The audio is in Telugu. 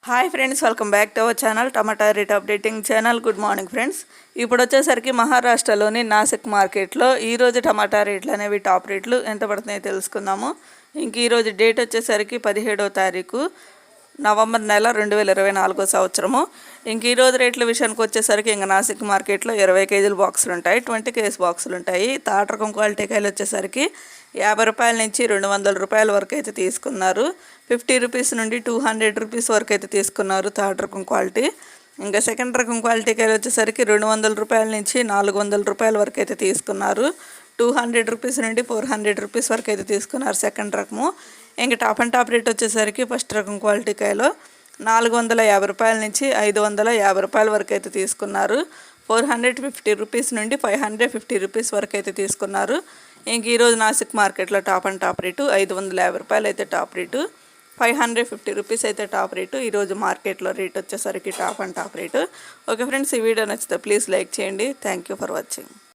Hi friends, welcome back to our channel tomato rate updating channel. Good morning friends. ఇప్పుడు వచ్చేసరికి మహారాష్ట్రలోని నాసిక్ మార్కెట్లో ఈరోజు టమాటా రేట్లు అనేవి టాప్ రేట్లు ఎంత పడుతున్నాయో తెలుసుకుందాము. ఇంక ఈరోజు డేట్ వచ్చేసరికి 17వ తారీఖు నవంబర్ నెల 2024 సంవత్సరము. ఇంక ఈరోజు రేట్ల విషయానికి వచ్చేసరికి ఇంక నాసిక్ మార్కెట్లో 20 కేజీల బాక్సులు ఉంటాయి, 20 కేజీ బాక్సులు ఉంటాయి. తాటి రకం క్వాలిటీ కాయలు వచ్చేసరికి 50 రూపాయల నుంచి 200 రూపాయల వరకు అయితే తీసుకున్నారు. 50 రూపీస్ నుండి 200 రూపీస్ వరకు అయితే తీసుకున్నారు తాటి రకం క్వాలిటీ. ఇంకా సెకండ్ రకం క్వాలిటీ కాయలు వచ్చేసరికి 200 రూపాయల నుంచి 400 రూపాయల వరకు అయితే తీసుకున్నారు. 200 రూపీస్ నుండి 400 రూపీస్ వరకు అయితే తీసుకున్నారు సెకండ్ రకము. ఇంకా టాప్ అండ్ టాప్ రేట్ వచ్చేసరికి ఫస్ట్ రకం క్వాలిటీ కాయలో 450 రూపాయల నుంచి 550 రూపాయల వరకు అయితే తీసుకున్నారు. 450 రూపీస్ నుండి 550 రూపీస్ వరకు అయితే తీసుకున్నారు. ఇంక ఈరోజు నాసిక్ మార్కెట్లో టాప్ అండ్ టాప్ రేటు 550 రూపాయలు అయితే టాప్ రేటు, 550 రూపీస్ అయితే టాప్ రేటు. ఈరోజు మార్కెట్లో రేట్ వచ్చేసరికి top and top rate. Okay friends, ఈ వీడియో నచ్చితే ప్లీజ్ లైక్ చేయండి. Thank you for watching.